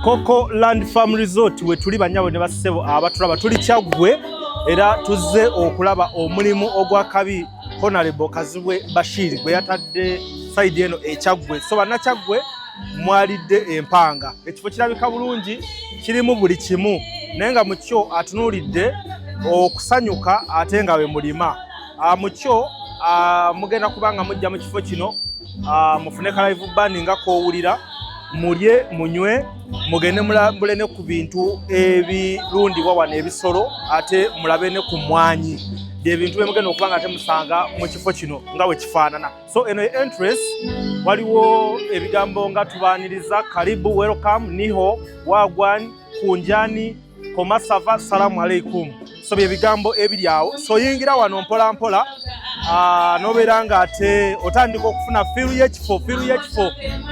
Coco Land Farm Resort we tuli banyabo ne basebo abatulaba tuli Kyaggwe era tuzze okulaba omulimu ogwa kabi Honorable Kazibwe Bashir gwe yatadde side eno Kyaggwe. So bannakyaggwe mwalidde empanga ekifo kirabika bulungi kirimu buli kimu naye nga mukyo atunulidde okusanyuka ate nga we mulima mukyo mugenda kubanga mujja mu kifo kino mufune ka live band nga koowulira mulye munywe mugende mulambule ne ku bintu ebirundibwa wano ebisolo ate mulabe ne ku mwanyi ebintu bemugenda okubanga ate musanga mu kifo kino nga we kifaanana. So eno entrance waliwo ebigambo nga tubaaniriza karibu, welcome, niho, wagwan, kunjani, komasava, salamu alaikum. So bye bigambo ebiri awo. So yingira wano mpola mpola nobeera nga ate otandika okufuna fiiru y'ekifo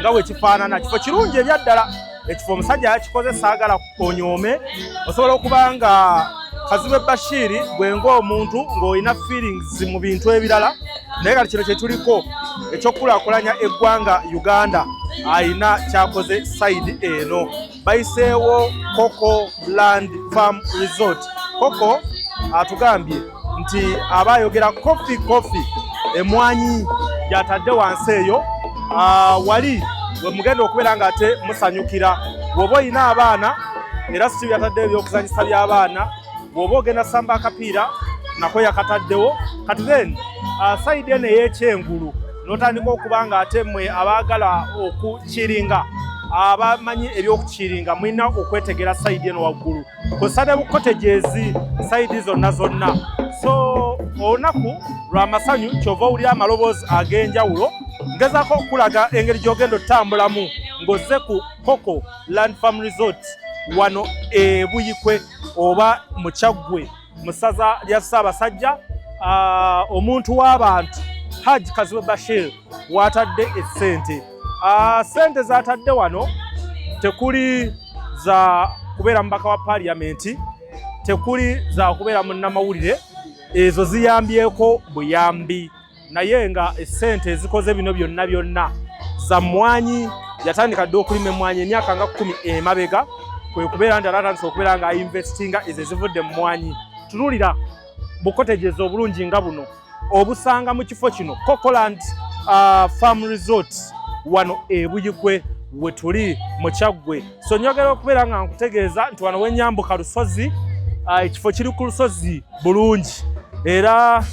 nga we kifaanana. Kifo kirungi ebyaddala, ekifo omusajja yakikoze saagala onyoome, osobola okuba nga Kazibwe Bashir gwe ng'omuntu ng'olina feelings mu bintu ebirala naye kati kino kye tuliko ekyokulaakulanya eggwanga Uganda ayina kyakoze side eno bayiseewo Coco Land Farm Resort. Coco atugambye nti abayogera coffee emwanyi gyatadde wansi eyo wali we mugenda okubeera nga ate musanyukira bw'oba olina abaana era si yatadde ebyokuzanyisa by'abaana bw'oba ogenda samba akapiira nako yakataddewo kati then side eno ey'ekyengulu n'otandika okuba nga ate mmwe abaagala okukiringa abamanyi ebyokukiringa mulina okwetegera side eno waggulu kosa ne bukoteges side zonna. So olunaku lwa masanyu kyova owulira amaloboozi ag'enjawulo ngezaako okulaga engeri gy'ogenda otambulamu ng'ozze ku Coco Land Farm Resort wano Buyikwe oba mu Kyaggwe mu ssaza lya Ssaabasajja omuntu w'abantu Hajji Kazibwe Bashir watadde essente. Sente zatadde wano tekuli za kubeera mubaka wa paaliyamenti, tekuli za kubeera munnamawulire, ezo ziyambyeko buyambi naye nga essente ezikoze bino byonna za mmwanyi. Yatandika dde okulima emmwanyi emyaka nga 10 emabega kwe kubeera nti alatandise okubeera nga investinga ezo ezivudde mu mmwanyi. Tunulira bukotegeeza obulungi nga buno obusanga mu kifo kino Coco Land Farm Resort wano Buyikwe we tuli mu Kyaggwe. So njagala okubeera nga nkutegeeza nti wano wenyambuka lusozi ekifo kiri ku lusozi bulungi era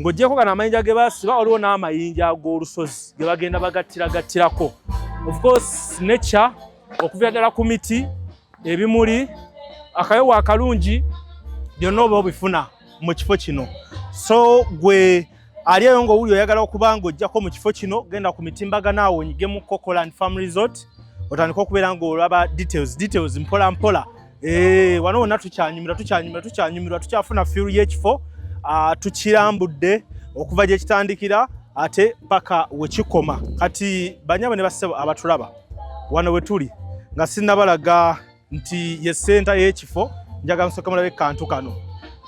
ng'oggyeko gano amayinja ge baasiba waliwo n'amayinja ag'olusozi ge bagenda bagattirako. Of course nature okuva ddala ku miti ebimuli akayowa akalungi byonna oba obifuna mu kifo kino. So gwe ali eyo ng'owuli oyagala okuba ng'ojjako mu kifo kino genda ku mitimbagano awo onyige mu Coco Land Farm Resort otandika okubeera ng'olaba details mpola mpola. Wano wonna tukyanyumirwa tukyafuna fiiru y'ekifo tukirambudde okuva gye kitandikira ate paka we kikoma. Kati banyabo ne basebo abatulaba wano we tuli nga sinnabalaga nti ye senta y'ekifo njaga nsooka mulabe kantu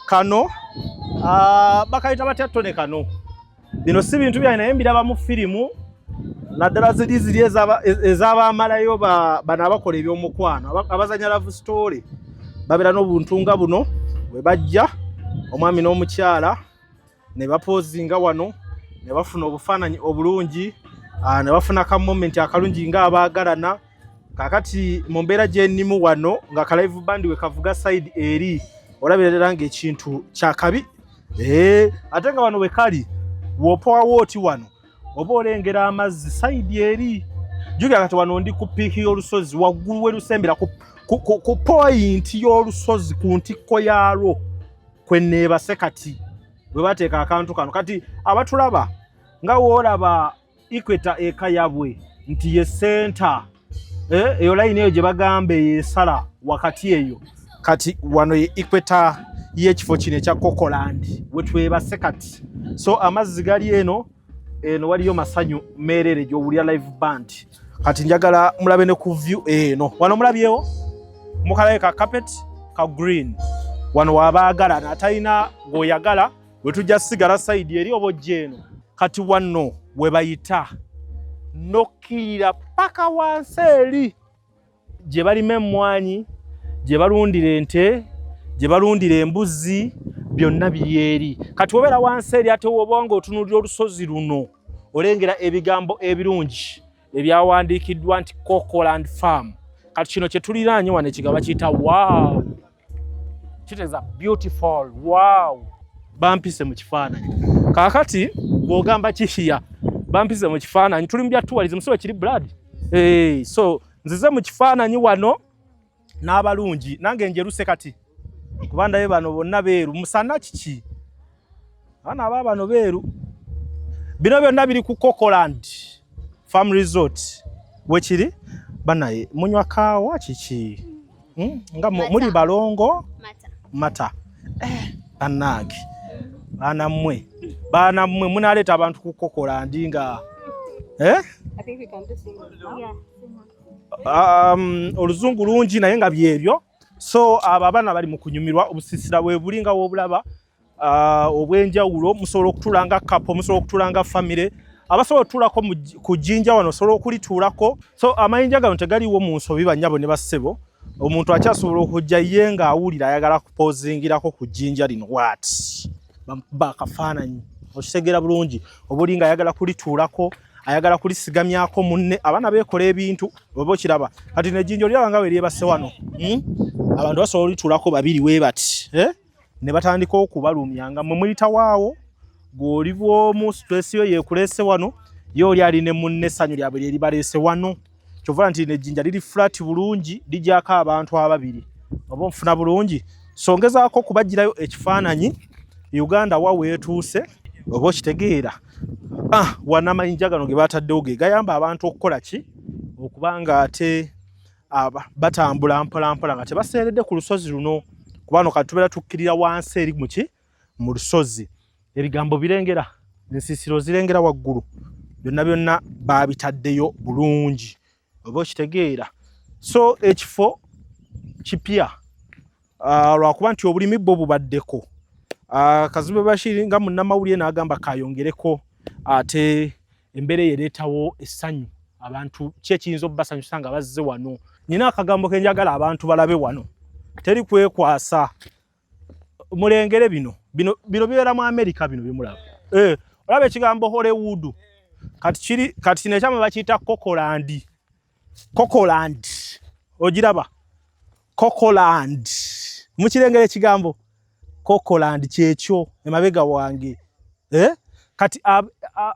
kano bakayita batya ttone kano. Bino si bintu byalina naye mbiraba mu firimu naddala ziri ez'abamalayo bano abakola ebyomukwano abazanya love story babeera n'obuntu nga buno bwe bajja omwami n'omukyala ne bapozinga wano ne bafuna obufaananyi obulungi ne bafuna ka moment akalungi nga abaagalana. Kakati mu mbeera gy'ennimu wano nga ka live band we kavuga side eri olabira ddala ng'ekintu kyakabi ate nga wano we kali w'opowawo oti wano oba olengera amazzi side eri jjukira kati wano ndi ku piiki y'olusozi waggulu we lusembera ku point y'olusozi ku ntikko yaalwo kwe neebase kati bwe bateeka akantu kano. Kati abatulaba nga woolaba Equator eka yabwe nti ye center eyo layini eyo gye bagamba yeesala wakati eyo kati wano ye Equator y'ekifo kino ekya Coco Land we twebase kati. So amazzi gali eno waliyo masanyu meerere gy'owulira live band. Kati njagala mulabe ne ku view eno wano mulabyewo mukalabe ka carpet ka green wano wabaagala natalina ng'oyagala we tujja sigala side eri oba ojja eno. Kati wano we bayita nokkirira paka wansi eri gye balima emmwanyi, gye balundira ente, gye balundira embuzi, byonna biri eri. Kati obeera wansi eri ate woba nga otunuulira olusozi luno olengera ebigambo ebirungi ebyawandiikiddwa nti Cocoland Farm. Kati kino kye tuliraanye wano ekigabo bakiyita wow. Kitegeeza beautiful, wow. Bampise mu kifaananyi. Kaakati bw'ogamba kihiya, bampise mu kifaananyi. Tuli mu bya tourism, so kiri blood. So nzize mu kifaananyi wano n'abalungi. Nange njeruse kati. Kuba ndabe bano bonna beeru. Musana kiki? Bana aba bano beeru. Bino byonna biri ku Cocoland Farm Resort. Wekiri? Banaye munywa kaawa kiki? Nga muri balongo? Mata. Bannange. Bana mmwe munaleeta abantu ku Cocoland nga I think we can do single. Yeah. Oluzungu lungi naye nga byebyo. So abana bali mu kunyumirwa obusisira bwe bulinga wobulaba obwenjawulo musobola okutulanga couple, musobola okutulanga family, abasobola okutulako ku jjinja wano osobola okulituulako. So amayinja gano tegaliwo mu nsobi bannyabo ne bassebo. Omuntu akyasobola okujja ye nga awulira ayagala kupozingirako ku jjinja lino waati bamukuba akafaananyi okitegera bulungi obulinga ayagala kulituulako, ayagala kulisigamyako munne. Abaana beekola ebintu oba okiraba kati nejjinja oliraba nga weeryebasse wano. Abantu basobola olituulako babiri we bati ne batandika okubalumyanga mmwe mulitawaawo gw'oli bw'omu stress yo yeekuleese wano ye oli ali ne munne essanyu lyabwe lye libaleese wano. Kyova nti nejjinja liri flat bulungi lijjaako abantu ababiri oba nfuna bulungi. So ngezaako kubagirayo ekifaananyi Uganda wa weetuuse oba okitegeera. Wana amayinja gano ge bataddewo ge gayamba abantu okukola ki? Okubanga ate batambula mpola mpola nga tebaseeredde ku lusozi luno. Kubano kati tubeera tukkirira wansi eri muki? Mu lusozi. Ebigambo birengera, ensiisiro zirengera waggulu. Byonna byonna baabitaddeyo bulungi oba okitegeera. So ekifo kipya lwakuba nti obulimi bwo bubaddeko. Kazimbe Bashir nga munnamawulire n'agamba kayongereko ate embeera ereetawo essanyu. Abantu ki ekiyinza obbasanyusa nga bazze wano? Nina akagambo ke njagala abantu balabe wano. Teri kwekwasa. Mulengere bino bibeera mu America bino bimulaba. Olaba ekigambo Hollywood. Kati kino ekyama bakiyita Cocoland. Cocoland. Ogiraba? Cocoland. Mukirengere ekigambo Cocoland kyekyo emabega wange. Kati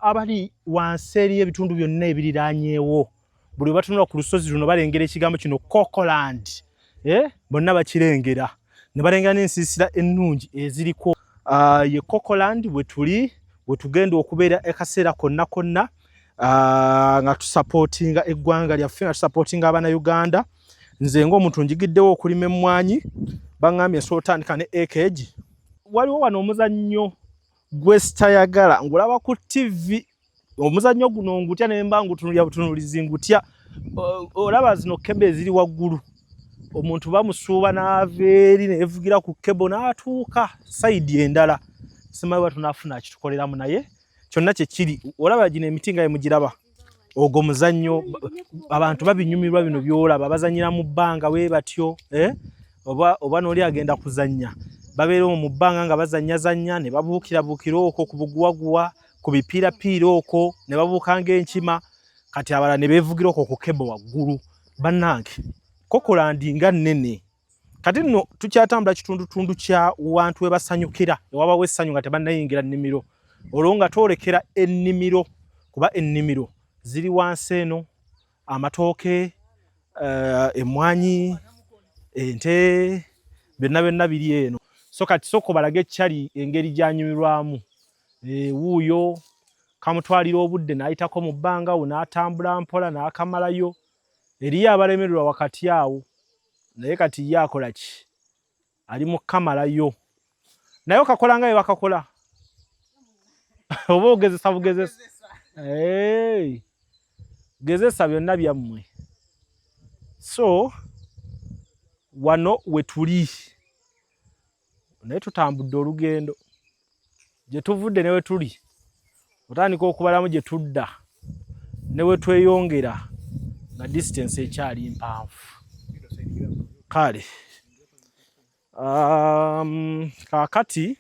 abali wansi eri ebitundu byonna ebiriraanyeewo buli batunula ku lusozi luno balengera ekigambo kino Cocoland. Bonna bakirengera ne balengera n'ensiisira ennungi eziriko. Ye Cocoland bwe tuli bwe tugenda okubeera akaseera konna konna nga tusapootinga eggwanga lyaffe, nga tusapootinga Abannayuganda. Nze ng'omuntu njigiddewo okulima emmwanyi baŋŋambye nsobola otandika ne acreage. Waliwo wano omuzannyo gwe sitayagala ngulaba ku TV. Omuzannyo guno ngutya ne mba ngutunulira butunulizi ngutya. Olaba zino kebe eziri waggulu. Omuntu bamusuuba n'ava eri ne yevugira ku kebo n'atuuka sayidi endala. Simanyi bwe tunaafuna kitukoleramu naye kyonna kye kiri. Olaba gino emiti nga mugiraba. Ogwo muzannyo abantu babinyumirwa bino byolaba bazannyira mu bbanga bwe batyo. Oba n'oli agenda kuzannya babeera mu bbanga nga bazannyazannya ne babuukirabuukira okwo ku buguwaguwa ku bipiirapiira okwo ne babuuka ng'enkima. Kati abalala ne beevugira okwo ku kebo waggulu. Bannange Cocoland nga nnene. Kati nno tukyatambula kitundutundu kya wantu we basanyukira ewabawo essanyu nga tebannayingira nnimiro. Olwo nga twolekera ennimiro kuba ennimiro ziri wansi eno, amatooke, emmwanyi, ente, byonna byonna biri eno. So kati soko balage ekyali engeri gyanyumirwamu. Wuuyo kamutwalira obudde n'ayitako mu bbanga awo n'atambula mpola n'akamalayo. Eriyo abalemererwa wakati awo naye kati ye akola ki? Ali mu kamalayo. Naye okakola nga bwe bakakola. Oba ogezesa bugezesa. Gezesa byonna byammwe. So wano we tuli naye tutambudde olugendo gye tuvudde ne we tuli otandika okubalamu gye tudda ne we tweyongera nga distance ekyali mpanvu. kale kakati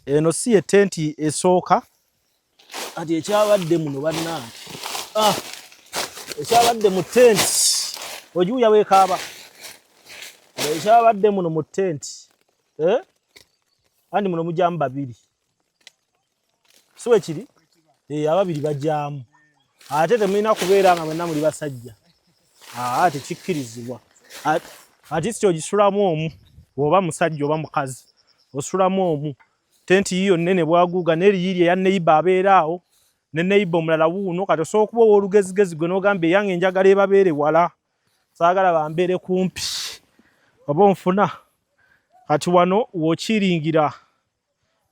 eno si ye tenti esooka ati ekyabadde muno bannange ekyabadde mu tenti ojuya weekaaba ekyabadde muno mu tenti andi muno mujjamu babiri si wekiri ababiri bajjamu ate temulina kubeera nga mwenna muli basajja tekikkirizibwa ati si ogisulamu omu oba musajja oba mukazi osulamu omu tenti yiyo nnene bwaguuga n'eriyiiri eya neiba abeera awo ne neiba omulala wuuno kati osobola okuba ow'olugezigezi gwe n'ogamba eyange njagala ebabeere wala saagala bambeere kumpi oba onfuna kati wano w'okiringira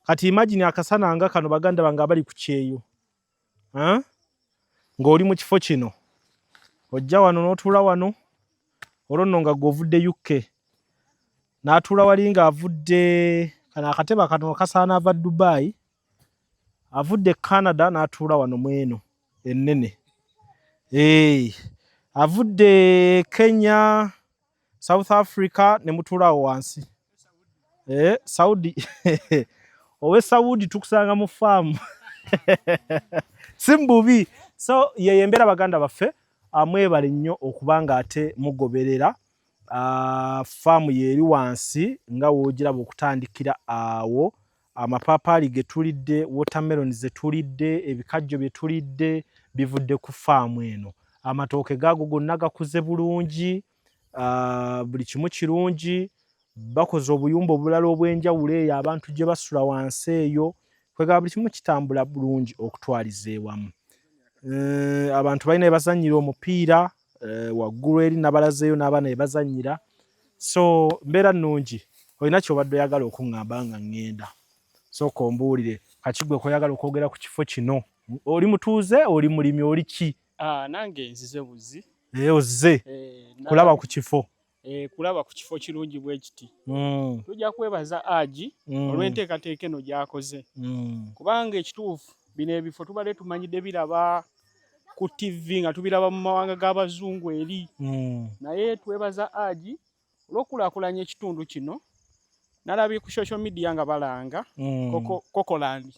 kati imagine akasana nga kano baganda bange abali ku kyeyo ng'oli mu kifo kino ojja wano n'otuula wano olwo nno nga gw'ovudde UK n'atuula wali ng'avudde kano akatebe kano kasaana ava Dubai avudde Canada n'atuula wano mweno ennene avudde Kenya South Africa ne mutuulaawo wansi Saudi owe Saudi tukusanga mu faamu si mbubi so yeyembera baganda baffe amwebale nnyo okuba nga ate mugoberera faamu yeeri wansi nga woogiraba okutandikira awo amapaapaali ge tulidde watermelon ze tulidde ebikajjo bye tulidde bivudde ku faamu eno amatooke gaago gonna gakuze bulungi buli kimu kirungi bakoze obuyumba obulala obw'enjawulo eyo abantu gye basula wansi eyo kwegaba buli kimu kitambula bulungi okutwaliza ewamu abantu balina ebazannyira omupiira waggulu eri nabalazeeyo n'abaana ebazannyira so mbeera nnungi olina kyobadde oyagala okuŋŋamba nga ŋŋenda sooka ombuulire kakigwe koyagala okwogera ku kifo kino oli mutuuze oli mulimi oli ki nange nzize buzi ozize kulaba ku kifo kulaba ku kifo kirungi bwe kiti tujja kwebaza Agi olw'enteekateeka eno gy'akoze kubanga ekituufu bino ebifo tubadde tumanyidde biraba ku TV nga tubiraba mu mawanga g'abazungu eri naye twebaza Agi olw'okulaakulanya ekitundu kino nalabye ku social media nga balanga Cocoland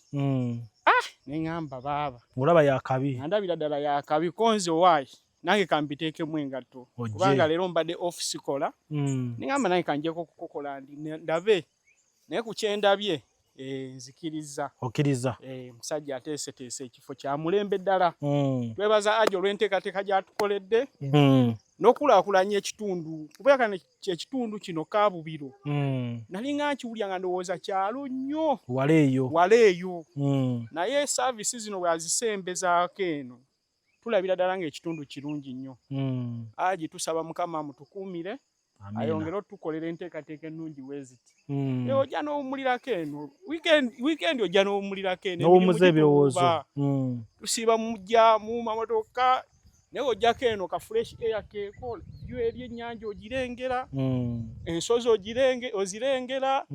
neŋŋamba baaba olaba yakabi ndabira ddala yakabi konze owaayi nange kambiteekemu engatto kubanga leero mbadde office kola neŋŋamba nange kanjeko ku Cocoland ndabe naye ku kyendabye nzikiriza okkiriza musajja ateeseteese ekifo kya mulembe ddala twebaza Agi olw'enteekateeka gy'atukoledde n'okulaakulanya ekitundu kubeera ekitundu kino kaabubiro nali nga nkiwulya nga ndowooza kyalo nnyo wala eyo naye saavisi zino bwazisembezaako eno tulabira ddala ng'ekitundu kirungi nnyo Agi tusaba Mukama mutukuumire ayongere otukolera enteekateeka ennungi weeziti ojja n'owummulirako eno wiikendi ojja n'owummulirako eno n'owummuza ebirowoozo tusiiba mujja mu mamotoka naye ojjako eno ka fresh air keeko yo eri ennyanja ogirengera ensozi ozirengera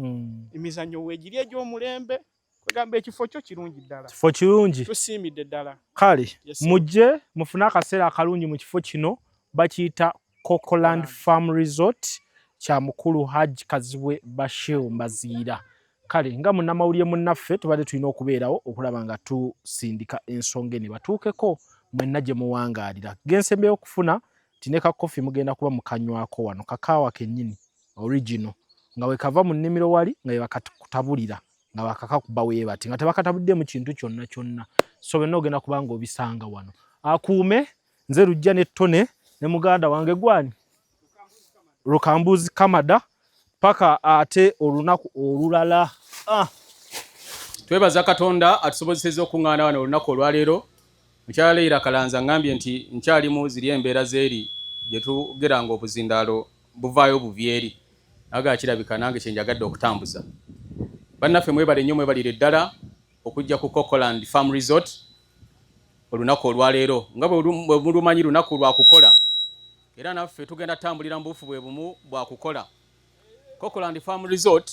emizannyo weegiri egy'omulembe kwegamba ekifo kyo kirungi ddala kifo kirungi tusiimidde ddala kale mujje mufune akaseera akalungi mu kifo kino bakiyita Cocoland Farm Resort kya mukulu Hajji Kazibwe Bashir Mbaziira kale nga munnamawulire munnaffe tubadde tulina okubeerawo okulaba nga tusindika ensonga eno batuukeko mwenna gye muwangaalira gensembeyo okufuna tineka kofi mugenda kuba mukanywako wano kakaawa kennyini original nga wekava mu nnimiro wali nga bakakutabulira nga bakakakuba weebati nga tebakatabudde mu kintu kyonna kyonna so benna ogenda kuba nga obisanga wano akuume nze lujja n'ettone ne muganda wange gwani Lukambuzi Kamada paka ate olunaku olulala twebaza Katonda atusobozesezza okuŋŋaana wano olunaku olwaleero mukyala Leila Kalanza ngambye nti nkyalimu ziri embeera zeeri gye tugeranga obuzindaalo buvaayo buvyeri aga kirabika nange kyenjagadde okutambuza bannaffe mwebale nnyo mwebalire ddala okujja ku Cocoland Farm Resort olunaku olwaleero nga bwe mulumanyi lunaku lwa kukola era naffe tugenda tambulira mu bufu bwe bumu bwa kukola Cocoland Farm Resort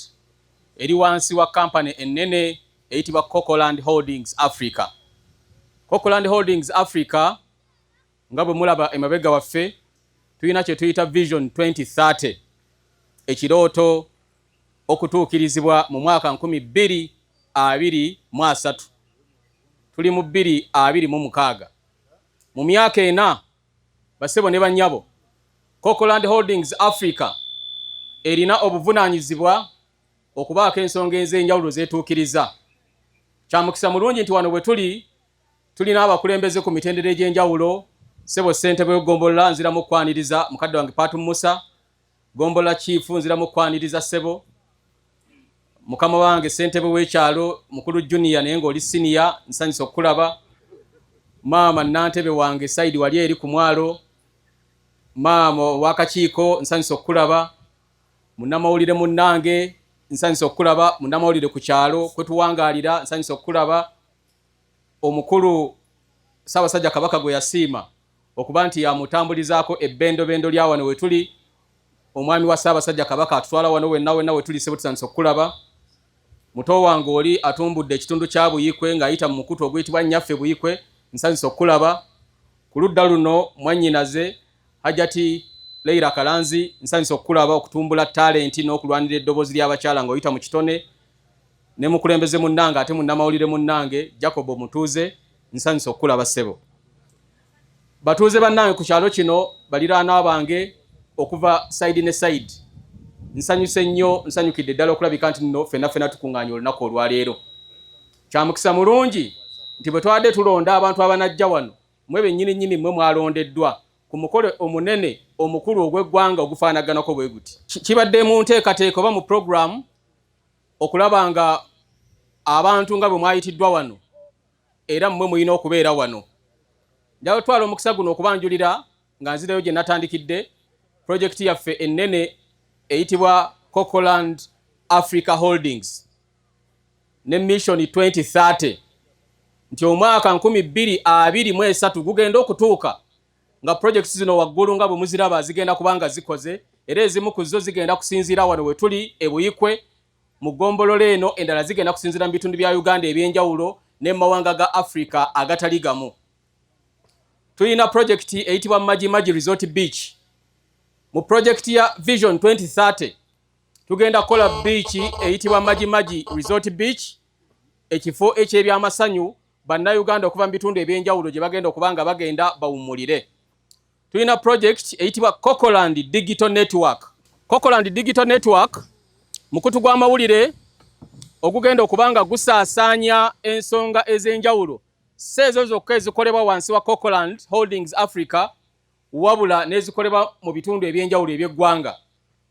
eri wansi wa kampani ennene eyitibwa Cocoland Holdings Africa. Cocoland Holdings Africa nga bwe mulaba emabega waffe tulina kye tuyita Vision 2030 ekirooto okutuukirizibwa mu mwaka 2023 tuli mu 2026 mu myaka ena basebo ne banyabo Cocoland Holdings Africa erina obuvunaanyizibwa okubaako ensonga ez'enjawulo zeetuukiriza. Kya mukisa mulungi nti wano bwe tulina abakulembeze ku mitendera egy'enjawulo. Sebo ssentebe w'eggombola nziramu okwaniriza mukadde wange Paatu Musa, Gombola Chief nziramu okwaniriza Sebo, mukama wange ssentebe w'ekyalo mukulu Junior naye ng'oli senior nsanyusa okulaba, maama Nantebe wange Saidi wali eri ku mwalo, maama w'akakiiko nsanyusa okulaba, munnamawulire munnange nsanyusa okulaba, munnamawulire ku kyalo kwe tuwangaalira nsanyusa okulaba, omukulu Ssaabasajja Kabaka gwe yasiima okuba nti yamutambulizaako ebbendobendo lya wano we tuli, omwami wa Ssaabasajja Kabaka atutwala wano wenna we tuli. Sebo tusanyusa okulaba, muto wange oli atumbudde ekitundu kya Buyikwe ng'ayita mu mukutu oguyitibwa Nnyaffe Buyikwe nsanyusa okulaba. Ku ludda luno mwannyinaze Hajati Leila Kalanzi nsanyusa okulaba okutumbula talenti n'okulwanira eddoboozi ly'abakyala ng'oyita mu kitone, ne mukulembeze munnange ate munnamawulire munnange Jacob Mutuuze nsanyusa okulaba. Sebo batuuze bannange ku kyalo kino baliraana bange okuva side ne side, nsanyuse nnyo, nsanyukidde ddala okulabika nti nno ffenna tukuŋŋaanya olunaku olwaleero. Kya mukisa mulungi nti bwe twadde tulonda abantu abanajja wano, mwe bennyini mmwe mwalondeddwa ku mukolo omunene omukulu ogw'eggwanga ogufaanaganako bwe guti. Kibadde mu nteekateeka oba mu program okulaba nga abantu nga bwe mwayitiddwa wano era mmwe mulina okubeera wano. Njagala twala omukisa guno okubanjulira nga nzireyo gye natandikidde projekiti yaffe ennene eyitibwa Cocoland Africa Holdings ne Mission 2030 nti omwaka 2023 gugenda okutuuka nga projekiti zino waggulu nga bwe muziraba zigenda kubanga zikoze, era ezimu ku zo zigenda kusinziira wano we tuli e Buyikwe mu ggombolola eno, endala zigenda kusinziira mu bitundu bya Uganda eby'enjawulo ne mu mawanga ga Africa agatali gamu. Tulina projekiti eyitibwa Maji Resort Beach. Mu projekiti ya Vision 2030 tugenda kola beach eyitibwa Maji Resort Beach, ekifo eky'ebyamasanyu bannayuganda okuva mu bitundu eby'enjawulo gye bagenda okubanga bagenda bawummulire. Tulina project eyitibwa Cocoland Digital Network. Cocoland Digital Network mukutu gw'amawulire ogugenda okubanga gusaasaanya ensonga ez'enjawulo seezo zokka ezikolebwa wansi wa Cocoland Holdings Africa wabula n'ezikolebwa mu bitundu eby'enjawulo eby'eggwanga.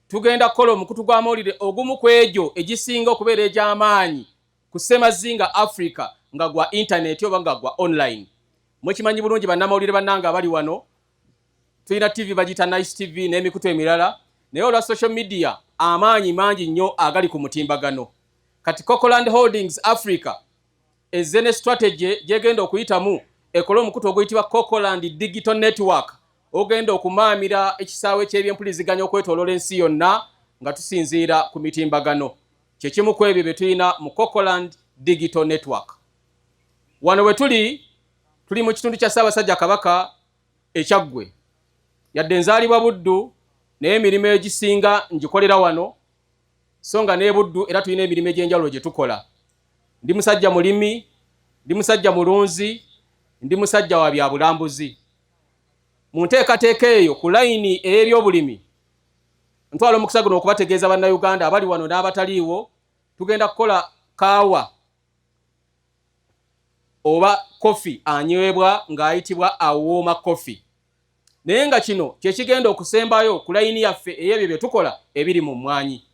Tugenda kukola omukutu gw'amawulire ogumu ku egyo egisinga okubeera egy'amaanyi ku ssemazinga Africa nga gwa internet oba nga gwa online. Mwekimanyi bulungi bannamawulire bannanga abali wano, tulina TV bagita Nice TV n'emikutu emirala, naye olwa social media amaanyi mangi nnyo agali ku mutimbagano. Kati Cocoland Holdings Africa ezze ne strategy gyegenda okuyitamu ekola omukutu oguyitibwa Cocoland Digital Network ogenda okumaamira ekisaawe ky'ebyempuliziganya okwetoloola ensi yonna nga tusinziira ku mitimbagano. Kyekimu ku ebyo bye tulina mu Cocoland Digital Network. Wano we tuli mu kitundu kya Ssaabasajja Kabaka ekyaggwe. Yadde nzaalibwa Buddu naye emirimu egisinga ngikolera wano, so nga ne Buddu era tulina emirimu egy'enjawulo gye tukola. Ndi musajja mulimi, ndi musajja mulunzi, ndi musajja wa byabulambuzi. Mu nteekateeka eyo ku layini ey'ebyobulimi ntwala omukisa guno okubategeeza bannayuganda abali wano n'abataliiwo, tugenda kukola kaawa oba kofi anywebwa ng'ayitibwa awooma kofi. Naye nga kino kyekigenda okusembayo ku layini yaffe ey'ebyo bye tukola ebiri mu mmwanyi.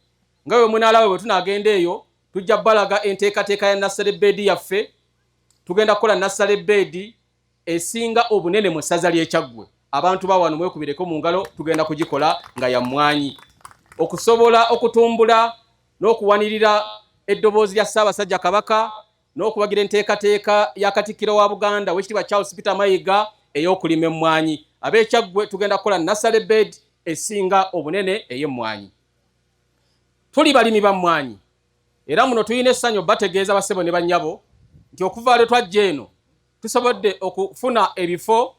Nga bwe munaalaba bwe tunaagenda eyo tujja balaga enteekateeka ya nassale beedi yaffe. Tugenda kukola nassale beedi esinga obunene mu ssaza ly'Ekyaggwe. Abantu ba wano mwekubireko mu ngalo, tugenda kugikola nga ya mmwanyi okusobola okutumbula n'okuwanirira eddoboozi lya Ssaabasajja Kabaka n'okubagira enteekateeka ya Katikkiro wa Buganda Oweekitiibwa Charles Peter Mayiga ey'okulima emmwanyi. Ab'Ekyaggwe tugenda kukola nassale beedi esinga obunene ey'emmwanyi. Tuli balimi ba mmwanyi era muno tulina essanyu bategeeza basebo ne bannyabo nti okuva lwe twajja eno tusobodde okufuna ebifo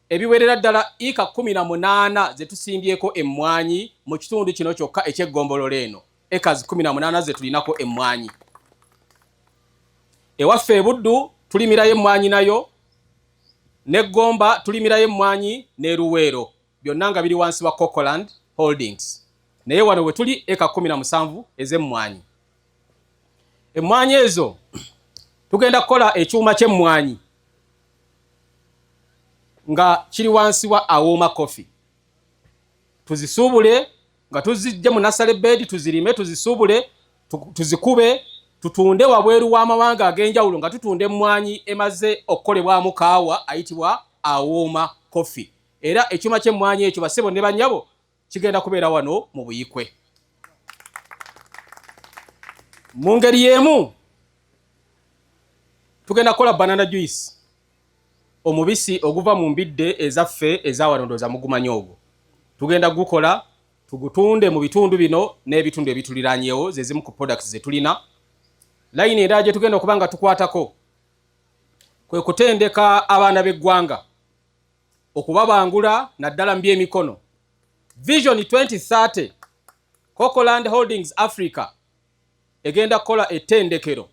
ebiwerera ddala ika 18 ze tusimbyeko emmwanyi mu kitundu kino kyokka eky'eggombolola eno. Acres 18 ze tulinako emmwanyi. Ewaffe Buddu tulimirayo emmwanyi nayo, ne Gomba tulimirayo emmwanyi ne Luweero. Byonna nga biri wansi wa Cocoland Holdings. Naye wano we tuli eka 17 ez'emmwanyi. Emmwanyi ezo tugenda kukola ekyuma ky'emmwanyi nga kiri wansi wa Awooma Coffee. Tuzisuubule nga tuzijja mu nursery bed, tuzirime, tuzisuubule, tuzikube, tutunde wabweru w'amawanga ag'enjawulo nga tutunda emmwanyi emaze okukolebwamu kaawa ayitibwa Awooma Coffee. Era ekyuma ky'emmwanyi ekyo basebo ne bannyabo kigenda kubeera wano mu Buyikwe. Mu ngeri y'emu tugenda kukola banana juice, omubisi oguva mu mbidde ezaffe ezawanondoza mugumanya ogwo. Tugenda gukola tugutunde mu bitundu bino n'ebitundu ebituliranyeewo ze zimu ku products ze tulina. Layini era gye tugenda okuba nga tukwatako kwe kutendeka abaana b'eggwanga okubabangula naddala mu by'emikono. Vision 2030 Cocoland Holdings Africa egenda kukola ettendekero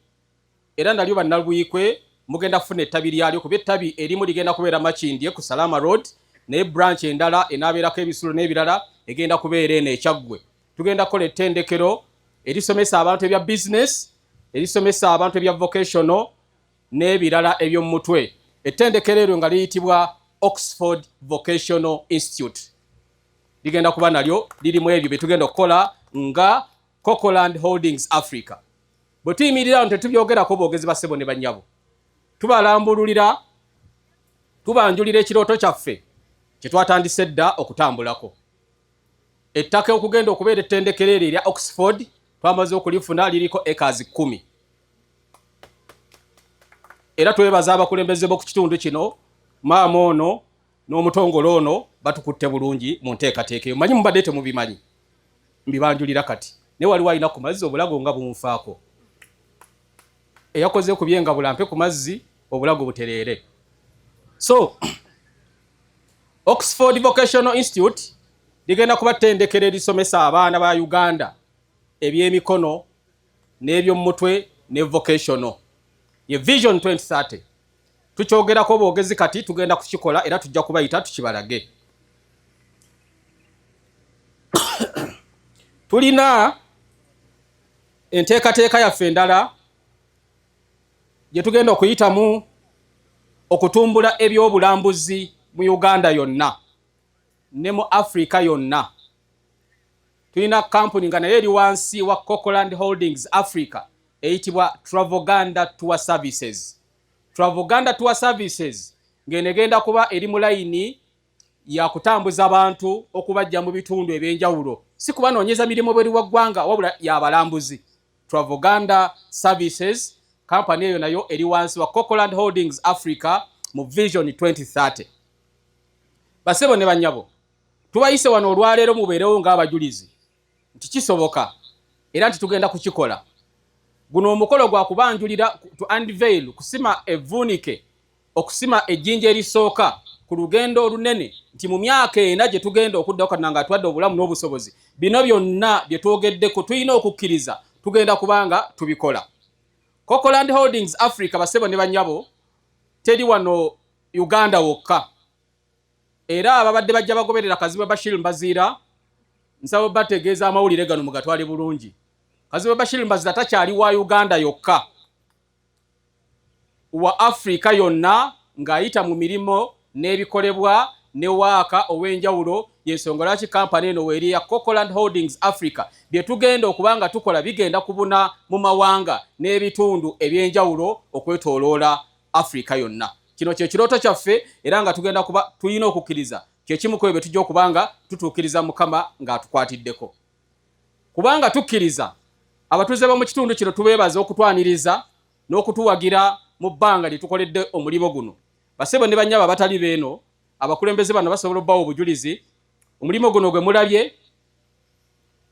era nalyo bannabuyikwe mugenda kufuna ettabi lyalyo kuba ettabi erimu ligenda kubeera Makindye ku Salama Road, naye branch endala enaabeerako ebisulo n'ebirala egenda kubeera eno Ekyaggwe. Tugenda kukola ettendekero erisomesa abantu ebya business, erisomesa abantu ebya vocational n'ebirala eby'omu mutwe. Ettendekero eryo nga liyitibwa Oxford Vocational Institute. Ligenda kuba nalyo lirimu ebyo bye tugenda okukola nga Cocoland Holdings Africa. Bwe tuyimirira tetubyogerako boogezi basebo ne bannyabo. Tubalambululira, tubanjulira ekirooto kyaffe kye twatandise dda okutambulako. Ettaka okugenda okubeera ettendekero eryo erya Oxford twamaze okulifuna liriko acres 10. Era twebaza abakulembeze b'oku kitundu kino, maama ono n'omutongole ono batukutte bulungi mu nteekateeka eyo. Manyi mubadde temubimanyi, mbibanjulira kati. Ne waliwo alina ku mazzi obulago nga bunfaako. Eyakoze ku byenga bulampe ku mazzi obulago butereere. So Oxford Vocational Institute ligenda kuba ttendekero erisomesa abaana ba Uganda eby'emikono n'eby'omutwe ne vocational. Ye Vision 2030 tukyogerako boogezi kati tugenda kukikola era tujja kubayita tukibalage. Tulina enteekateeka yaffe endala gye tugenda okuyitamu okutumbula ebyobulambuzi mu Uganda yonna ne mu Africa yonna. Tulina kampuni nga naye eri wansi wa Cocoland Holdings Africa eyitibwa Travauganda Tour Services. Travauganda Tour Services ng'enegenda kuba eri mu layini ya kutambuza abantu okubajja mu bitundu eby'enjawulo, si kubanoonyeza mirimu bweri wa ggwanga wabula y'abalambuzi. Travauganda Services kampani eyo nayo eri wansi wa Cocoland Holdings Africa mu Vision 2030. Basebo ne bannyabo, tubayise wano olwaleero mubeerewo ng'abajulizi nti kisoboka era nti tugenda kukikola. Guno omukolo gwa kubanjulira to unveil, kusima evunike, okusima ejjinja erisooka ku lugendo olunene nti mu myaka ena gye tugenda okudda okadda nga atwadde obulamu n'obusobozi, bino byonna bye twogeddeko tulina okukkiriza tugenda kubanga tubikola. Cocoland Holdings Africa basebo ne bannyabo teri wano Uganda wokka. Era ababadde bajja bagoberera Kaziba Bashir Mbazira nsaba bategeeza amawulire gano mugatwale bulungi. Kaziba Bashir Mbazira takyali wa Uganda yokka, wa Africa yonna ng'ayita mu mirimo n'ebikolebwa ne waaka ow'enjawulo. Y'ensonga lwaki kampani eno weeri ya Cocoland Holdings Africa bye tugenda okubanga tukola bigenda kubuna mu mawanga n'ebitundu eby'enjawulo okwetooloola Africa yonna. Kino kye kirooto kyaffe era nga tugenda kuba tulina okukkiriza kye kimu ku ebyo tujja okubanga tutuukiriza Mukama ng'atukwatiddeko. Kubanga tukkiriza abatuuze b'omu kitundu kino tubeebaza okutwaniriza n'okutuwagira mu bbanga lye tukoledde omulimu guno. Basebo ne bannyabo abatali beeno, abakulembeze bano basobola obbawo obujulizi. Omulimu guno gwe mulabye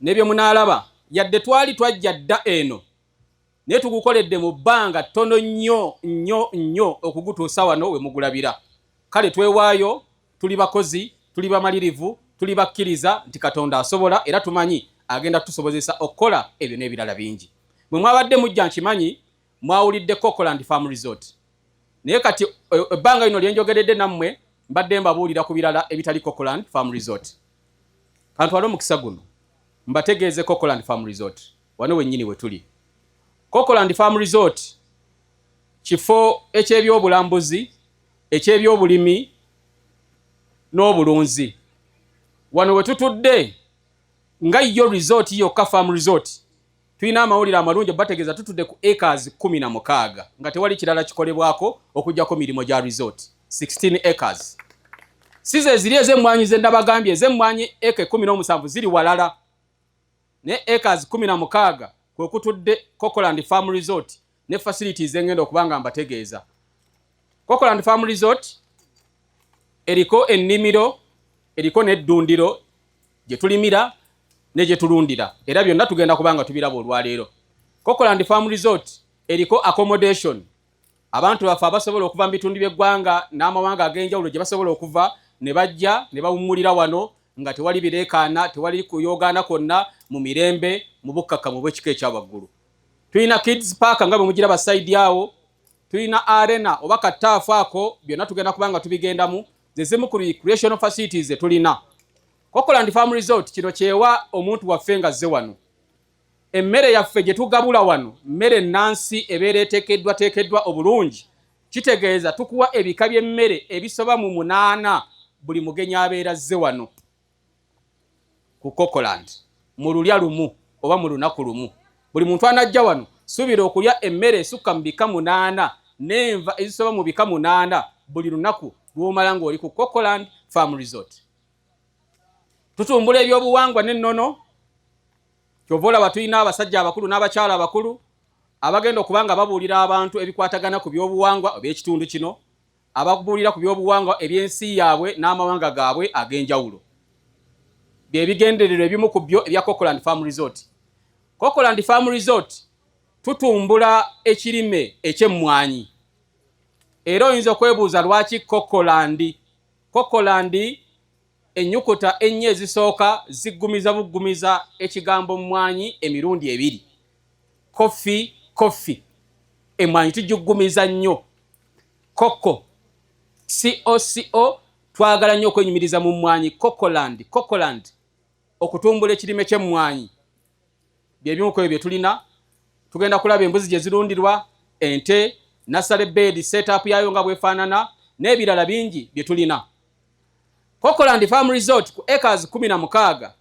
n'ebyo munaalaba yadde twali twajja dda eno naye tugukoledde mu bbanga ttono nnyo okugutuusa wano we mugulabira. Kale twewaayo tuli bakozi, tuli bamalirivu, tuli bakkiriza nti Katonda asobola era tumanyi agenda tusobozesa okukola ebyo n'ebirala bingi. Bwe mwabadde mujja nkimanyi mwawulidde Cocoland Farm Resort. Naye kati ebbanga lino lye njogeredde nammwe mbadde mbabuulira ku birala ebitali Cocoland Farm Resort. Kantwala omukisa guno mbategeeze Cocoland Farm Resort wano wennyini we tuli. Cocoland Farm Resort kifo eky'ebyobulambuzi, eky'ebyobulimi n'obulunzi. Wano we tutudde nga yo resort yokka Farm Resort tulina amawulire amalungi bategeeza tutudde ku acres 16 nga tewali kirala kikolebwako okujjako mirimo gya resort 16 acres. Size ziri ez'emmwanyi ze ndabagambye ez'emmwanyi eke 17 ziri walala ne acres 16 kwe kutudde Cocoland Farm Resort ne facilities engenda okubanga mbategeeza. Cocoland Farm Resort eriko ennimiro, eriko n'eddundiro gye tulimira ne gye tulundira era byonna tugenda kubanga tubiraba olwaleero. Cocoland Farm Resort eriko accommodation, abantu baffe abasobola okuva mu bitundu by'eggwanga n'amawanga ag'enjawulo gye basobola okuva ne bajja ne bawummulira wano nga tewali bireekaana, tewali kuyogaana kwonna, mu mirembe, mu bukkakkamu bw'ekika ekyawaggulu. Tulina kids park nga bwe mugiraba side awo, tulina arena oba kattaafu ako, byonna tugenda kubanga tubigendamu, ze zimu ku recreational facilities ze tulina. Cocoland Farm Resort kino kyewa omuntu waffe nga zze wano. Emmere yaffe gye tugabula wano, mmere ennansi ebeera eteekeddwa obulungi, kitegeeza tukuwa ebika by'emmere ebisoba mu 8 buli mugenyi abeera zze wano ku Cocoland mu lulya lumu oba mu lunaku lumu. Buli muntu anajja wano suubira okulya emmere esukka mu bika 8 n'enva ezisoba mu bika 8 buli lunaku lw'omala ng'oli ku Cocoland Farm Resort. Tutumbula ebyobuwangwa n'ennono, kyova olaba tulina abasajja abakulu n'abakyala abakulu abagenda okubanga babuulira abantu ebikwatagana ku byobuwangwa eby'ekitundu kino, ababuulira ku byobuwangwa eby'ensi yaabwe n'amawanga gaabwe ag'enjawulo. Bye bigendererwa ebimu ku byo ebya Cocoland Farm Resort. Cocoland Farm Resort tutumbula ekirime eky'emmwanyi. Era oyinza okwebuuza lwaki Cocoland. Cocoland ennyukuta ennya ezisooka ziggumiza buggumiza ekigambo mmwanyi emirundi 2. Coffee. Emmwanyi tugiggumiza nnyo. Coco. CO. Twagala nnyo okwenyumiriza mu mmwanyi. Cocoland. Okutumbula ekirime ky'emmwanyi. Byebimu ku ebyo tulina. Tugenda kulaba embuzi gye zirundirwa, ente, nursery bed setup yayo nga bwefaanana, n'ebirala bingi bye tulina. Cocoland Farm Resort ku acres 16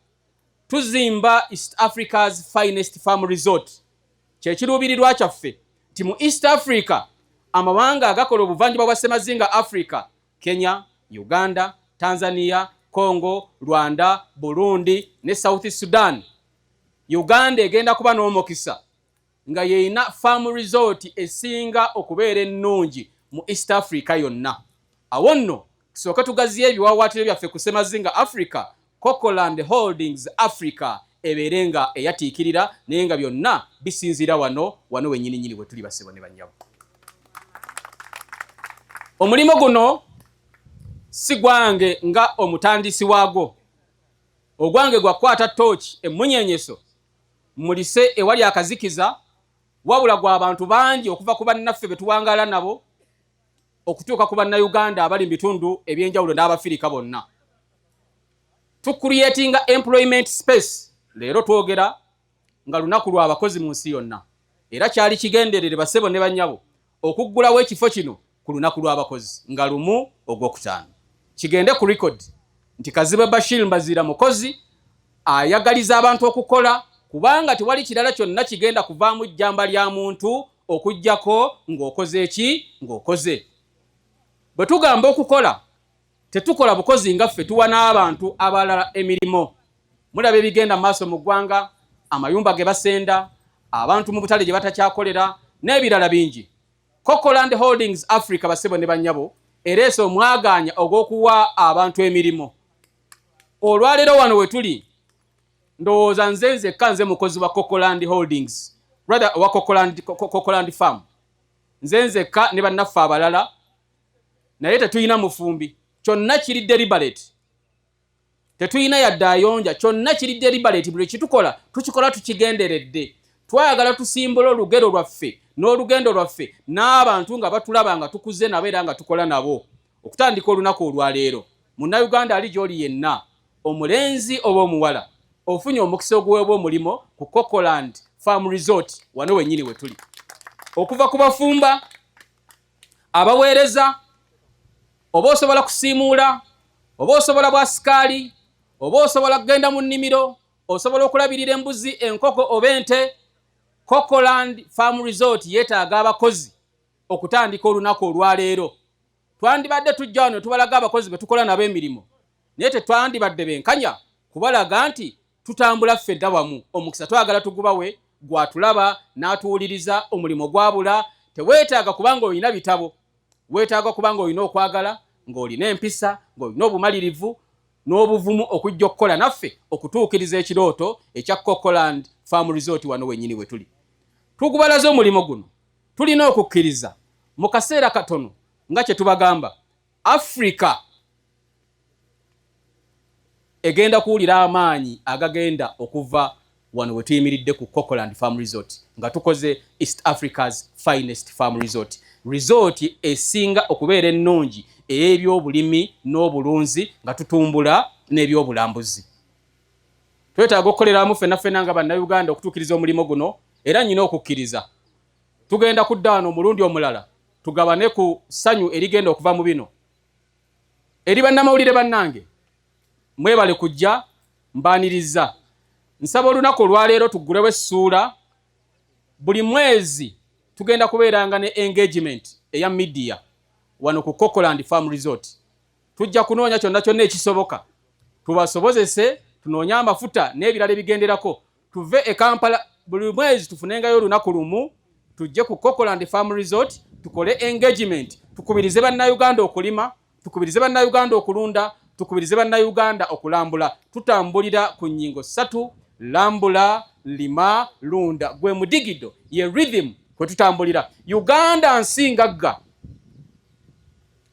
tuzimba East Africa's finest farm resort. Kyekiruubirirwa kyaffe nti mu East Africa amawanga agakola obuvanjuba bwa Ssemazinga Africa, Kenya, Uganda, Tanzania, Congo, Rwanda, Burundi ne South Sudan. Uganda egenda kuba n'omukisa nga yeina farm resort esinga okubeera ennungi mu East Africa yonna. Awo nno kisooka tugaziya ebiwawaatiro byaffe ku Ssemazinga Africa, Cocoland Holdings Africa ebeere nga eyatiikirira naye nga byonna bisinziira wano wennyini we tuli basebo ne bannyabo. Omulimu guno si gwange nga omutandisi waago. Ogwange gwakwata tooki emmunyeenyeso mulise ewali akazikiza, wabula gwa abantu bangi okuva ku bannaffe be tuwangaala nabo okutuuka ku bannayuganda abali mu bitundu eby'enjawulo n'Abafirika bonna. Tucreatinga employment space. Leero twogera nga lunaku lw'abakozi mu nsi yonna. Era kyali kigenderere basebo ne bannyabo okuggulawo ekifo kino ku lunaku lw'abakozi nga lumu Ogwokutaano. Kigende ku record nti Kazibe Bashir Mbazira mukozi ayagaliza abantu okukola, kubanga tewali kirala kyonna kigenda kuvaamu jjamba lya muntu okujjako ng'okoze eki ng'okoze. Bwe tugamba okukola, tetukola bukozi nga ffe tuwa n'abantu abalala emirimo. Mulaba ebigenda maaso mu ggwanga, amayumba ge basenda, abantu mu butale gye batakyakolera n'ebirala bingi. Cocoland Holdings Africa basebo ne bannyabo ereese omwagaanya ogw'okuwa abantu emirimu. Olwaleero wano we tuli, ndowooza nze nzekka nze mukozi wa Cocoland Holdings, rather wa Cocoland Farm. Nze nzekka ne bannaffe abalala, naye tetulina mufumbi. kyonna kiri deliberate tetuyina yadde ayonja kyonna kiri deliberate buli kitukola tukikola tukigenderedde twagala tusimbula olugero lwaffe n'olugendo lwaffe n'abantu nga batulaba nga tukuze nabo era nga tukola nabo okutandika olunaku olwaleero munnayuganda ali gy'oli yenna omulenzi oba omuwala ofunye omukisa oguweebwa omulimo ku Cocoland Farm Resort wano wennyini we tuli okuva ku bafumba abaweereza oba osobola kusiimuula oba osobola bwasikaali oba osobola kugenda mu nnimiro osobola okulabirira embuzi enkoko oba ente Cocoland Farm Resort yeetaaga abakozi okutandika olunaku olwaleero twandibadde tujja wano tubalaga abakozi be tukola nabo emirimu naye tetwandibadde benkanya kubalaga nti tutambula ffedda wamu omukisa twagala tugubawe gwatulaba n'atuwuliriza omulimo gwabula teweetaaga kubanga olina bitabo weetaaga kubanga olina okwagala ng'olina empisa ng'olina obumalirivu n'obuvumu okujja okukola naffe okutuukiriza ekirooto ekya Cocoland Farm Resort wano wennyini we tuli tugubalaze omulimo guno tulina okukkiriza mu kaseera katono nga kye tubagamba Africa egenda kuwulira amaanyi agagenda okuva wano we tuyimiridde ku Cocoland Farm Resort nga tukoze East Africa's finest farm resort esinga okubeera ennungi ey'ebyobulimi n'obulunzi nga tutumbula n'ebyobulambuzi twetaaga okukolera wamu ffenna nga bannayuganda okutuukiriza omulimo guno era nnyina okukkiriza tugenda kudda wano omulundi omulala tugabane ku ssanyu erigenda okuva mu bino eri bannamawulire bannange mwebale kujja mbaaniriza nsaba olunaku olwaleero tuggulewo essuula buli mwezi tugenda kubeeranga ne engagement eya media wano ku Cocoland Farm Resort tujja kunoonya kyonna kyonna ekisoboka tubasobozese tunoonye amafuta n'ebirala ebigenderako tuve e Kampala buli mwezi tufunengayo olunaku lumu tujje ku Cocoland Farm Resort tukole engagement tukubirize bannayuganda okulima tukubirize bannayuganda okulunda tukubirize bannayuganda okulambula tutambulira ku nnyingo 3 lambula lima lunda gwe mudigido ye rhythm kwe tutambulira Uganda nsingagga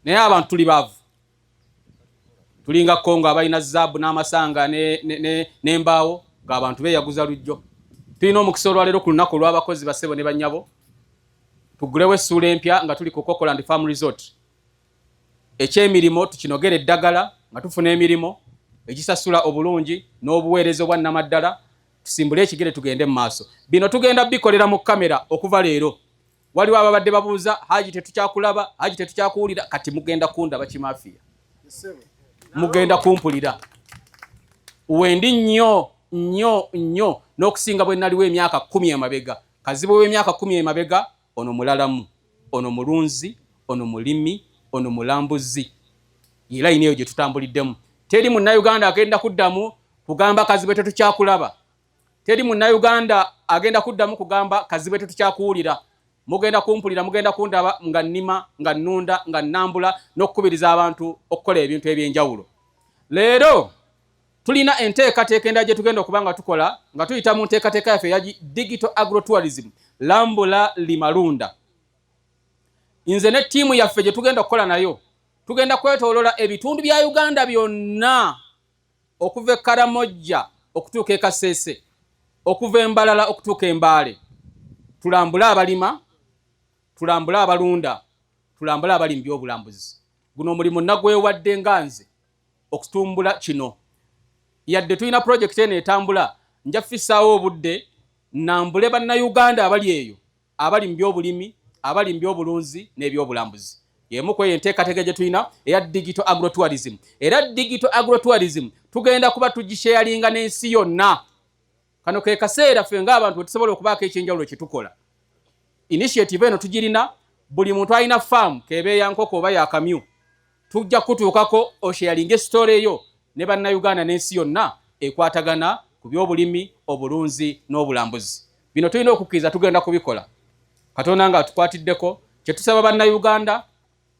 naye abantu tuli baavu tulinga Kongo abalina zaabu n'amasanga n'embaawo ng'abantu beeyaguza lujjo tulina omukisa olwaleero ku lunaku olw'abakozi bassebo ne bannyabo tugulewo essuula empya nga tuli ku Cocoland Farm Resort eky'emirimu tukinogera eddagala nga tufuna emirimu egisasula obulungi n'obuweereza obwa nnamaddala tusimbule ekigere tugende mu maaso bino tugenda bikolera mu kamera okuva leero waliwo ababadde babuuza haji tetukyakulaba haji tetukyakuwulira kati mugenda kundaba kimaafiya mugenda kumpulira wendi nnyo n'okusinga bwe naliwo emyaka 10 emabega kazibu w'emyaka 10 emabega ono mulalamu ono mulunzi ono mulimi ono mulambuzi era ine gye tutambuliddemu teri munnayuganda agenda kuddamu kugamba kazibu tetukyakulaba teri munnayuganda agenda kuddamu kugamba kazibu tetukyakuwulira mugenda kumpulira mugenda kundaba nga nnima nga nnunda nga nnambula n'okukubiriza abantu okukola ebintu ebyenjawulo leero tulina enteekateeka endala gye tugenda okuba nga tukola nga tuyita mu nteekateeka yaffe ya digital agrotourism lambula limalunda nze ne ttiimu yaffe gye tugenda okukola nayo tugenda kwetoolola ebitundu bya Uganda byonna okuva e Karamojja okutuuka e Kasese okuva e Mbalala okutuuka e Mbale tulambule abalima tulambule abalunda tulambule abali mu byobulambuzi guno omulimu nagwewadde nga nze okutumbula kino yadde tulina project eno etambula nja fissaawo obudde nambule bannayuganda abali eyo abali mu byobulimi abali mu byobulunzi n'ebyobulambuzi yemu kweyo enteekateeka gye tulina eya digital agrotourism era digital agrotourism tugenda kuba tugisharinga n'ensi yonna kano ke kaseera ffe ng'abantu tusobola okubaako ekyenjawulo kye tukola initiative eno tugirina buli muntu alina farm kebe ya nkoko oba ya kamyu tujja kutuukako osharinga story eyo ne bannayuganda n'ensi yonna ekwatagana ku byobulimi obulunzi n'obulambuzi bino tulina okukkiriza tugenda kubikola Katonda nga tukwatiddeko kye tusaba bannayuganda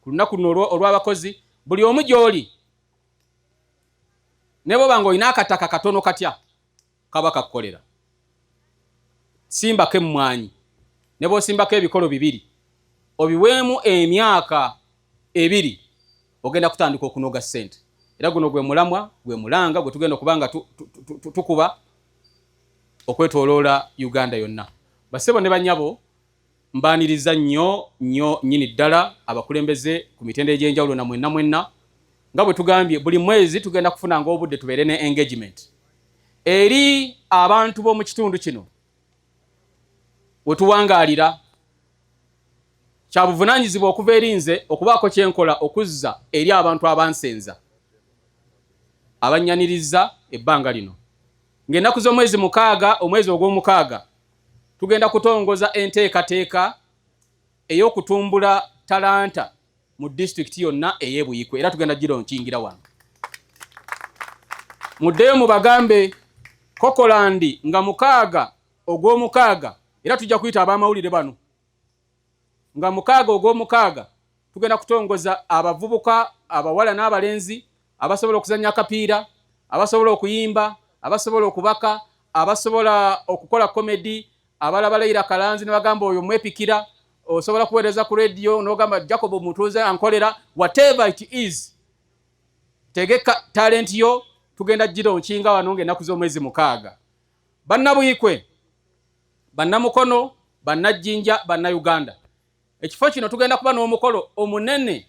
ku lunaku luno olw'abakozi buli omu gy'oli ne bw'oba ng'olina akataka katono katya kaba kakukolera simbako emmwanyi ne bw'osimbako ebikolo 2 obiweemu emyaka 2 ogenda kutandika okunoga ssente era guno gwe mulamwa gwe mulanga gwe tugenda okubanga tukuba okwetooloola Uganda yonna. Bassebo ne bannyabo mbaaniriza nnyo nnyini ddala abakulembeze ku mitendera egy'enjawulo na mwenna nga bwe tugambye buli mwezi tugenda kufunanga obudde tubeere ne engagement eri abantu b'omu kitundu kino we tuwangaalira. Kya buvunaanyizibwa okuva eri nze okubaako kyenkola okuzza eri abantu abansenza abannyaniriza ebbanga lino ng'ennaku z'omwezi 6 omwezi ogw'omukaaga tugenda kutongoza enteekateeka ey'okutumbula talanta mu disitulikiti yonna ey'Ebuyikwe era tugenda gironkingira wano. Muddeyo mubagambe Kokolandi nga 6 ogw'omukaaga era tujja kuyita ab'amawulire bano nga 6 ogw'omukaaga tugenda kutongoza abavubuka abawala n'abalenzi abasobola okuzannya akapiira, abasobola okuyimba, abasobola okubaka, abasobola okukola komedi, abalaba Leila Kalanzi ne bagamba oyo mwepikira, osobola kuweereza ku radio n'ogamba Jacob Mutuuze ankolera, whatever it is. Tegeka talent yo tugenda gironkinga wano ng'ennaku z'omwezi 6. Bannabuyikwe, bannamukono, bannajjinja, bannayuganda. Ekifo kino tugenda kuba n'omukolo omunene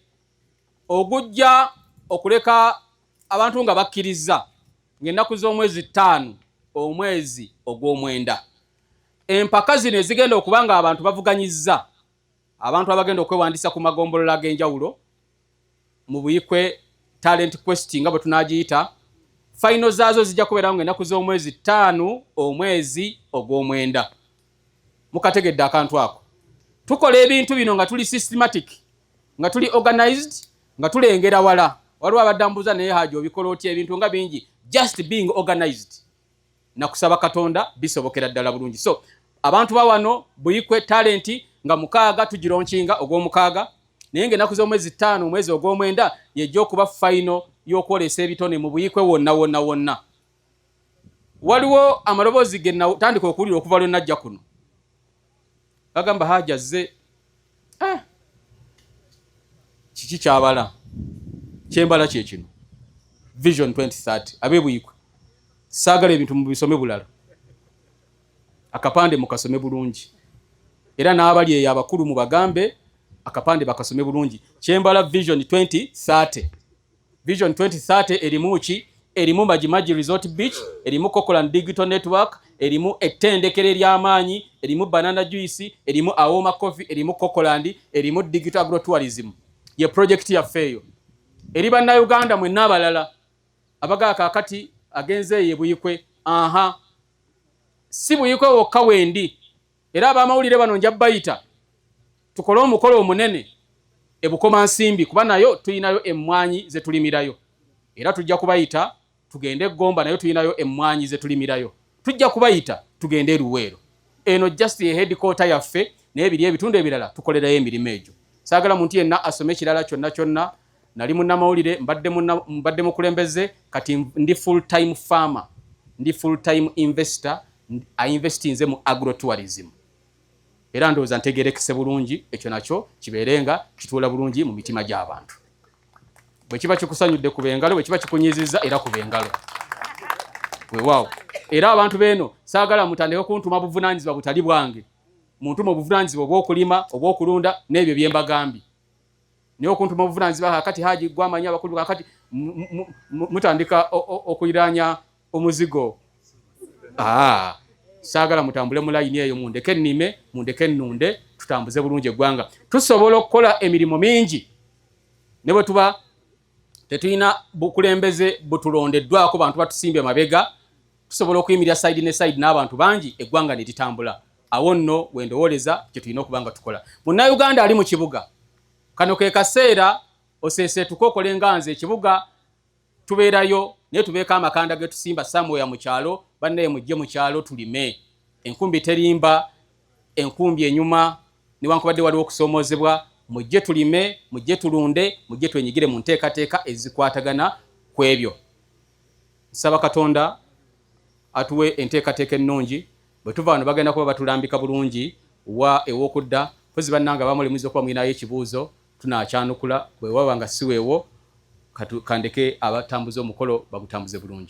ogujja okuleka abantu nga bakkiriza ng'ennaku z'omwezi 5 omwezi ogw'omwenda. Empaka zino ezigenda okuba nga abantu bavuganyizza abantu abagenda okwewandiisa ku magombolola ag'enjawulo mu Buyikwe talent quest nga bwe tunaagiyita, final zaazo zijja kubeerawo ng'ennaku z'omwezi 5 omwezi ogw'omwenda. Mukategedde akantu ako. Tukola ebintu bino nga tuli systematic, nga tuli organized, nga tulengera wala. Waliwo abadde ambuuza naye Haji obikola otya ebintu nga bingi. Just being organized. Na kusaba Katonda bisobokera ddala bulungi. So abantu ba wano Buyikwe talent nga 6 tugironkinga ogw'omukaaga naye ng'ennaku z'omwezi 5 omwezi ogw'omwenda yejja okuba final y'okwolesa ebitone mu Buyikwe wonna. Waliwo amaloboozi ge natandika okuwulira okuva lwe najja kuno. Bagamba Haji azze kiki kyabala kyembala kye kino Vision 2030 ab'e Buyikwe saagala ebintu mu bisome bulala akapande mukasome bulungi era n'abali eyo abakulu mu bagambe akapande bakasome bulungi kyembala Vision 2030. Vision 2030 erimu ki? Erimu Majimaji Resort Beach, erimu Cocoland Digital Network, erimu ettendekero ery'amaanyi, erimu Banana Juice, erimu Aoma Coffee, erimu Cocoland, erimu Digital Agrotourism. Ye project yaffe eyo. Eri bannayuganda mwenna abalala abagaa kaakati agenze ye Buyikwe. Si Buyikwe wokka wendi. Era ab'amawulire bano nja bayita tukole omukolo omunene e Bukomansimbi kuba nayo tuyinayo emmwanyi ze tulimirayo. Era tujja kubayita tugende Gomba nayo tuyinayo emmwanyi ze tulimirayo. Tujja kubayita tugende Luweero. Eno just ye headquarter yaffe n'ebiri ebitundu ebirala tukolerayo emirimu egyo. Saagala muntu yenna asome kirala kyonna. Nali munnamawulire mbadde mukulembeze kati ndi full time farmer, ndi full time investor, investinze mu agrotourism. Era ndowooza ntegeerekese bulungi ekyo nakyo kibeerenga kituula bulungi mu mitima gy'abantu. Bwe kiba kikusanyudde ku bengalo, bwe kiba kikunyizizza era ku bengalo. Weewaawo. Era abantu beeno saagala mutandike kuntuma buvunaanyizibwa butali bwange. Muntu mu buvunaanyizibwa obw'okulima, obw'okulunda n'ebyo bye mbagambye. Naye okuntuma buvunaanyizibwa kakati Haji gw'amanyi abakulu kakati mutandika okuyiranya omuzigo. Saagala mutambule mu layini eyo mundeke nnime, mundeke nnunde, tutambuze bulungi eggwanga. Tusobola okukola emirimu mingi. Ne bwe tuba tetulina bukulembeze butulondeddwako bantu batusimbye mabega, tusobola okuyimirira side ne side n'abantu bangi eggwanga ne litambula. Awo nno wendowooleza kye tulina okubanga tukola. Munnayuganda ali mu kibuga. Kano ke kaseera oseeseetuka okole nga nze ekibuga tubeerayo naye tubeeko amakanda ge tusimba somewhere mu kyalo, bannaye mujje mu kyalo tulime. Enkumbi terimba, enkumbi enyuma, newankubadde waliwo okusoomoozebwa, mujje tulime, mujje tulunde, mujje twenyigire mu nteekateeka ezikwatagana ku ebyo. Nsaba Katonda atuwe enteekateeka ennungi, bwe tuva wano bagenda kuba batulambika bulungi wa ew'okudda. Pozi bannanga bamuli muyinza okuba mulinayo ekibuuzo, tunaakyanukula bwe waba nga si weewo kandeke abatambuza omukolo bagutambuze bulungi.